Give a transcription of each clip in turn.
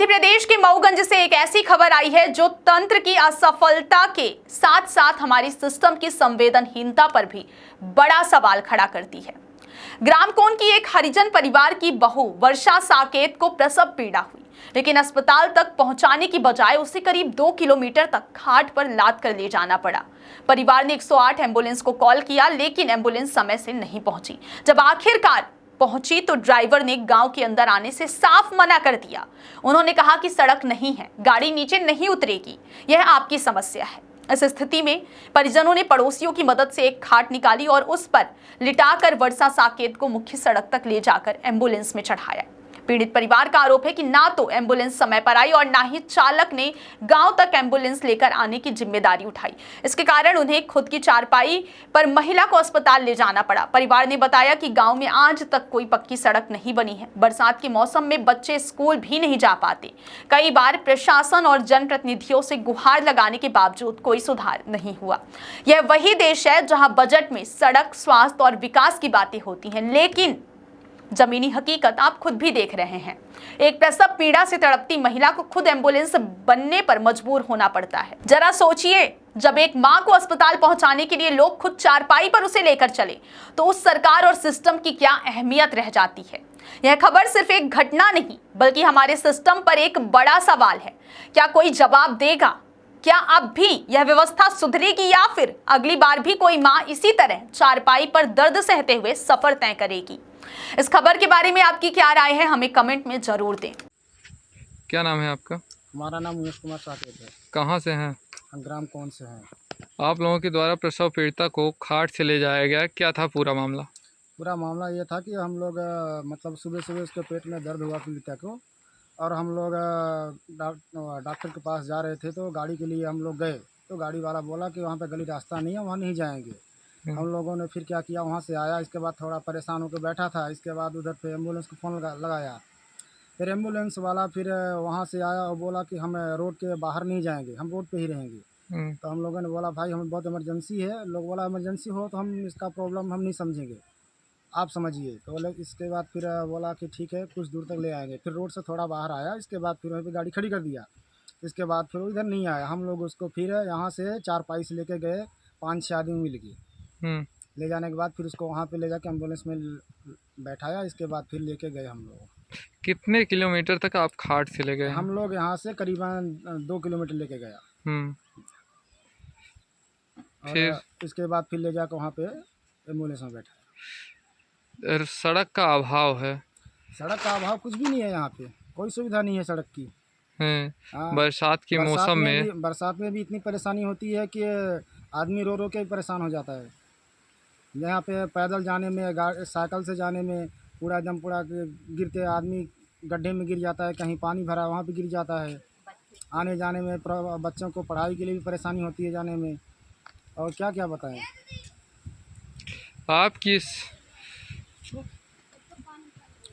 मध्य प्रदेश के मऊगंज से एक ऐसी खबर आई है जो तंत्र की असफलता के साथ साथ हमारी सिस्टम की संवेदनहीनता पर भी बड़ा सवाल खड़ा करती है। ग्रामकोन की एक हरिजन परिवार की बहू वर्षा साकेत को प्रसव पीड़ा हुई, लेकिन अस्पताल तक पहुंचाने की बजाय उसे करीब 2 किलोमीटर तक खाट पर लाद कर ले जाना पड़ा। परिवार ने 108 एम्बुलेंस को कॉल किया, लेकिन एम्बुलेंस समय से नहीं पहुंची। जब आखिरकार पहुंची तो ड्राइवर ने गांव के अंदर आने से साफ मना कर दिया। उन्होंने कहा कि सड़क नहीं है, गाड़ी नीचे नहीं उतरेगी, यह आपकी समस्या है। इस स्थिति में परिजनों ने पड़ोसियों की मदद से एक खाट निकाली और उस पर लिटाकर वर्षा साकेत को मुख्य सड़क तक ले जाकर एम्बुलेंस में चढ़ाया। पीड़ित परिवार का आरोप है कि ना तो एम्बुलेंस समय पर आई और ना ही चालक ने गांव तक एम्बुलेंस लेकर आने की जिम्मेदारी उठाई। इसके कारण उन्हें खुद की चारपाई पर महिला को अस्पताल ले जाना पड़ा। परिवार ने बताया कि गांव में आज तक कोई पक्की सड़क नहीं बनी है। बरसात के मौसम में बच्चे स्कूल भी नहीं जा पाते। कई बार प्रशासन और जनप्रतिनिधियों से गुहार लगाने के बावजूद कोई सुधार नहीं हुआ। यह वही देश है जहां बजट में सड़क, स्वास्थ्य और विकास की बातें होती हैं, लेकिन जमीनी हकीकत आप खुद भी देख रहे हैं। एक प्रसव पीड़ा से तड़पती महिला को खुद एम्बुलेंस बनने पर मजबूर होना पड़ता है। जरा सोचिए, जब एक मां को अस्पताल पहुंचाने के लिए लोग खुद चारपाई पर उसे लेकर चले, तो उस सरकार और सिस्टम की क्या अहमियत रह जाती है। यह खबर सिर्फ एक घटना नहीं, बल्कि हमारे सिस्टम पर एक बड़ा सवाल है। क्या कोई जवाब देगा? क्या अब भी यह व्यवस्था सुधरेगी या फिर अगली बार भी कोई मां इसी तरह चारपाई पर दर्द सहते हुए सफर तय करेगी? इस खबर के बारे में आपकी क्या राय है, हमें कमेंट में जरूर दें। क्या नाम है आपका? हमारा नाम उमेश कुमार साकेत है। कहाँ से हैं? हम ग्रामकोन से हैं। आप लोगों के द्वारा प्रसव पीड़िता को खाट से ले जाया गया, क्या था पूरा मामला? पूरा मामला ये था कि हम लोग मतलब सुबह सुबह उसके पेट में दर्द हुआ पीड़िता को, और हम लोग डॉक्टर के पास जा रहे थे, तो गाड़ी के लिए हम लोग गए, तो गाड़ी वाला बोला कि वहाँ पे गली रास्ता नहीं है, वहाँ नहीं जाएंगे। हम लोगों ने फिर क्या किया, वहाँ से आया, इसके बाद थोड़ा परेशान होकर बैठा था। इसके बाद उधर पे एम्बुलेंस को फ़ोन लगाया। फिर एम्बुलेंस वाला फिर वहाँ से आया और बोला कि हम रोड के बाहर नहीं जाएंगे, हम रोड पे ही रहेंगे। तो हम लोगों ने बोला भाई हमें बहुत इमरजेंसी है। लोग बोला इमरजेंसी हो तो हम इसका प्रॉब्लम हम नहीं समझेंगे, आप समझिए। तो बोले, इसके बाद फिर बोला कि ठीक है कुछ दूर तक ले आएंगे। फिर रोड से थोड़ा बाहर आया, इसके बाद फिर वहीं पर गाड़ी खड़ी कर दिया। इसके बाद फिर इधर नहीं आया। हम लोग उसको फिर यहाँ से चारपाई से लेके गए, 5-6 आदमी मिल गए। ले जाने के बाद फिर उसको वहाँ पे ले जाके एम्बुलेंस में बैठाया। इसके बाद फिर लेके गए हम लोग। कितने किलोमीटर तक आप खाट से ले गए? हम लोग यहाँ से करीबन 2 किलोमीटर लेके गया। फिर इसके बाद फिर ले जाकर वहाँ पे एम्बुलेंस में बैठाया। सड़क का अभाव है? सड़क का अभाव कुछ भी नहीं है, यहाँ पे कोई सुविधा नहीं है सड़क की। बरसात के मौसम में बरसात में भी इतनी परेशानी होती है कि आदमी रो रो के परेशान हो जाता है। यहाँ पे पैदल जाने में, साइकिल से जाने में पूरा एकदम पूरा गिरते आदमी गड्ढे में गिर जाता है, कहीं पानी भरा वहाँ पे गिर जाता है। आने जाने में बच्चों को पढ़ाई के लिए भी परेशानी होती है जाने में, और क्या क्या बताएं।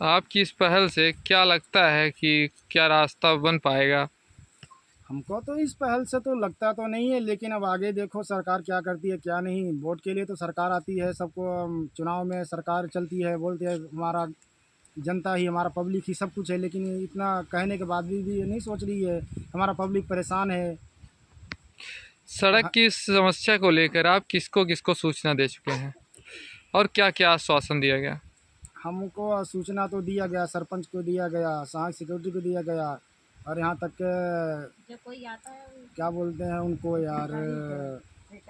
आपकी इस पहल से क्या लगता है कि क्या रास्ता बन पाएगा? हमको तो इस पहल से तो लगता तो नहीं है, लेकिन अब आगे देखो सरकार क्या करती है क्या नहीं। वोट के लिए तो सरकार आती है, सबको चुनाव में सरकार चलती है, बोलती है हमारा जनता ही, हमारा पब्लिक ही सब कुछ है, लेकिन इतना कहने के बाद भी ये नहीं सोच रही है हमारा पब्लिक परेशान है। सड़क की समस्या को लेकर आप किसको किसको सूचना दे चुके हैं और क्या क्या आश्वासन दिया गया? हमको सूचना तो दिया गया, सरपंच को दिया गया, सहायक सिक्योरिटी को दिया गया, और यहाँ तक के कोई आता है क्या बोलते हैं उनको यार,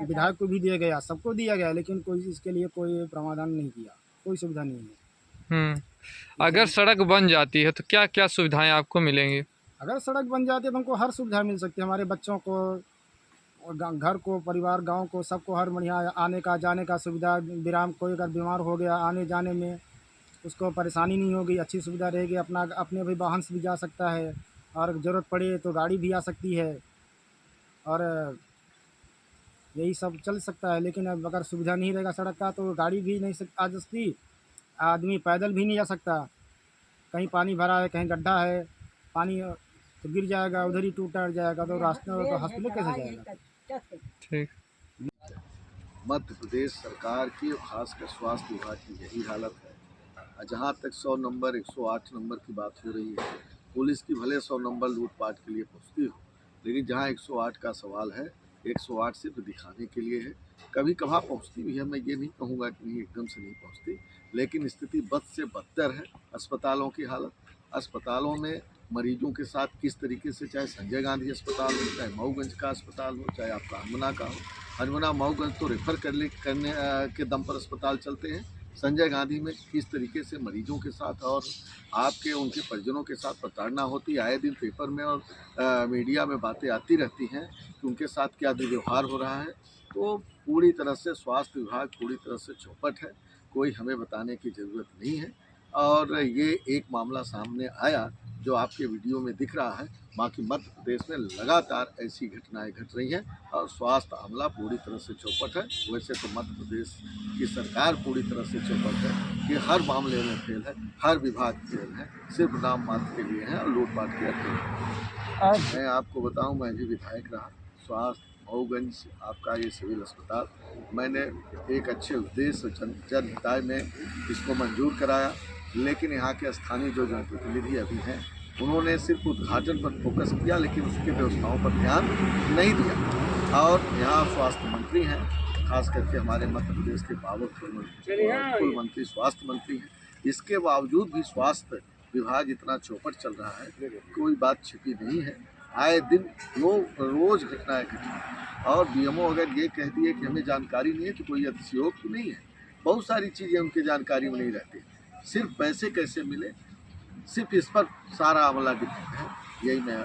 विधायक को भी दिया गया, सबको दिया गया, लेकिन कोई इसके लिए कोई प्रावधान नहीं किया, कोई सुविधा नहीं है। अगर सड़क बन जाती है तो क्या क्या सुविधाएं आपको मिलेंगी? अगर सड़क बन जाती है तो हमको हर सुविधा मिल सकती है, हमारे बच्चों को, घर को, परिवार, गांव को, सबको हर बढ़िया आने का जाने का सुविधा। विराम कोई अगर बीमार हो गया, आने जाने में उसको परेशानी नहीं होगी, अच्छी सुविधा रहेगी। अपने भी वाहन से भी जा सकता है, और ज़रूरत पड़े तो गाड़ी भी आ सकती है, और यही सब चल सकता है। लेकिन अब अगर सुविधा नहीं रहेगा सड़क का तो गाड़ी भी नहीं आ सकती, आदमी पैदल भी नहीं जा सकता। कहीं पानी भरा है, कहीं गड्ढा है, पानी तो गिर जाएगा, उधर ही टूट जाएगा, तो रास्ते में तो हॉस्पिटल कैसे जाएगा? ठीक। मध्य प्रदेश सरकार की और खासकर स्वास्थ्य विभाग की यही हालत है। जहाँ तक 100 नंबर 108 नंबर की बात हो रही है, पुलिस की भले 100 नंबर लूटपाट के लिए पहुंचती हो, लेकिन जहां 108 का सवाल है, 108 सिर्फ दिखाने के लिए है। कभी कभार पहुंचती भी है, मैं ये नहीं कहूँगा कि नहीं, एकदम से नहीं पहुंचती, लेकिन स्थिति बद से बदतर है। अस्पतालों की हालत, अस्पतालों में मरीजों के साथ किस तरीके से, चाहे संजय गांधी अस्पताल हो, चाहे मऊगंज का अस्पताल हो, चाहे आपका हनुमना का हो। हनुमना मऊगंज तो रेफर करने के दम पर अस्पताल चलते हैं। संजय गांधी में किस तरीके से मरीजों के साथ और आपके उनके परिजनों के साथ प्रताड़ना होती है, आए दिन पेपर में और मीडिया में बातें आती रहती हैं कि उनके साथ क्या दुर्व्यवहार हो रहा है। तो पूरी तरह से स्वास्थ्य विभाग पूरी तरह से चौपट है, कोई हमें बताने की ज़रूरत नहीं है। और ये एक मामला सामने आया जो आपके वीडियो में दिख रहा है, बाकी मध्य प्रदेश में लगातार ऐसी घटनाएं घट रही हैं और स्वास्थ्य अमला पूरी तरह से चौपट है। वैसे तो मध्य प्रदेश की सरकार पूरी तरह से चौपट है कि हर मामले में फेल है, हर विभाग फेल है, सिर्फ नाम मात्र के लिए है और लूटपाट के अड्डे। मैं आपको बताऊं, मैं भी विधायक रहा, स्वास्थ्य मऊगंज आपका ये सिविल अस्पताल मैंने एक अच्छे उद्देश्य जनहिताय में इसको मंजूर कराया, लेकिन यहाँ के स्थानीय जो जनप्रतिनिधि अभी हैं उन्होंने सिर्फ उद्घाटन पर फोकस किया, लेकिन उसकी व्यवस्थाओं पर ध्यान नहीं दिया। और यहाँ स्वास्थ्य मंत्री हैं, खास करके हमारे मध्य प्रदेश के पावरफुल मंत्री स्वास्थ्य मंत्री हैं, इसके बावजूद भी स्वास्थ्य विभाग इतना चौपट चल रहा है, कोई बात छिपी नहीं है। आए दिन रोज घटनाएं घटी और बीएमओ अगर ये कह दिए कि हमें जानकारी नहीं है तो कोई अतिशयोक्ति नहीं है। बहुत सारी चीज़ें उनकी जानकारी में नहीं रहती, सिर्फ पैसे कैसे मिले, सिर्फ इस पर सारा अमला डिपेंड है। यही मैं